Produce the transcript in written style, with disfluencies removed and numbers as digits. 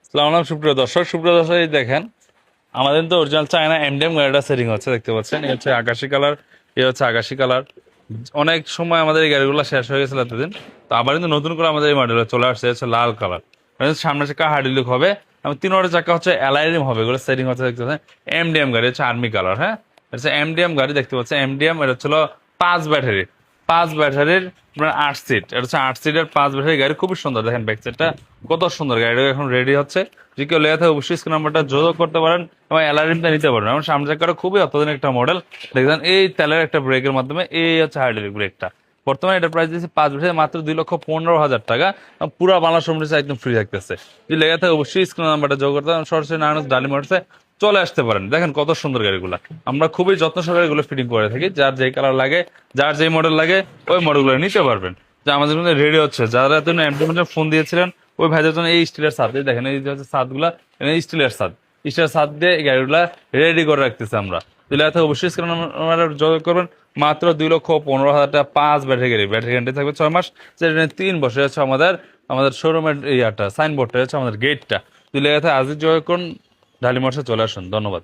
সালাম আলাইকুম সুপ্রিয় দর্শক এই দেখেন আমাদের তো অরিজিনাল চায়না এমডিএম গাড়িটা সেটিং হচ্ছে দেখতে পাচ্ছেন। এই হচ্ছে আকাশি কালার, এই হচ্ছে আকাশি কালার। অনেক সময় আমাদের এই গাড়িগুলো শেষ হয়ে গেছিল এতদিন, তো আবার কিন্তু নতুন করে আমাদের এই মডেল চলে আসছে হচ্ছে লাল কালার। সামনে চাকা হার্ডি লুক হবে, এবং তিন ওয়াটের চাকা হচ্ছে অ্যালাইরিম হবে, এগুলো সেটিং হচ্ছে দেখতে পাচ্ছেন। এমডিএম গাড়ি হচ্ছে আর্মি কালার, হ্যাঁ এটা হচ্ছে এমডিএম গাড়ি দেখতে পাচ্ছেন। এমডিএম এটা হচ্ছিল 5 ব্যাটারি, 5 ব্যাটারির আপনার 8 সিট, এটা হচ্ছে 8 সিটের 5 ব্যাটারি গাড়ি, খুবই সুন্দর। দেখেন ব্যাক সাইডটা কত সুন্দর, গাড়িটা এখন রেডি হচ্ছে। যদি কেউ লেগে থাকে অবশ্যই স্ক্রিন নাম্বারটা যোগাযোগ করতে পারেন এবং অ্যালারিমটা নিতে পারেন। এবং সামনে চাকাটা খুবই অত্যাধুনিক একটা মডেল, দেখবেন এই তেলের একটা ব্রেকের মাধ্যমে, এই হচ্ছে হাইড্রোলিক ব্রেকটা। বর্তমানে এটার প্রাইস দিচ্ছে 5 বছরে মাত্র 2,15,000 টাকা। পুরা বাংলাদেশ হোম ডেলিভারি একদম ফ্রি থাকতেছে। যদি লেগে থাকে অবশ্যই স্ক্রিন নাম্বারটা যোগাযোগ করতে পারেন, সরাসরি নারায়ণগঞ্জ ডালি মোটরসে চলে আসতে পারেন। দেখেন কত সুন্দর গাড়িগুলো, আমরা খুবই যত্ন সহকারে এগুলো ফিটিং করে থাকি। যার যেই কালার লাগে, যার যেই মডেল লাগে, ওই মডেলগুলো নিতে পারবেন। যে আমাদের মধ্যে রেডি হচ্ছে, যারা জন্য এমপ্লয়মেন্টের ফোন দিয়েছিলেন, ওই ভাইদের জন্য এই স্টিলের ছাদ, এই দেখেন এই যে হচ্ছে ছাদগুলা, স্টিলের ছাদ, স্টিলের ছাদ দিয়ে এই গাড়িগুলা রেডি করে রাখতেছি আমরা। দিলে অবশ্যই স্ক্রিন নাম্বারে যোগাযোগ করবেন। মাত্র 2,15,000 টাকা 5 ব্যাটারি গাড়ি, ব্যাটারি গ্যারান্টি থাকবে 6 মাস। যেটা 3 বছর হচ্ছে আমাদের আমাদের শোরুমের ইয়াটা সাইনবোর্ডটা হচ্ছে আমাদের গেটটা। দিলে আজই যোগাযোগ করুন, ঢালি মোটরসে চলে আসুন। ধন্যবাদ।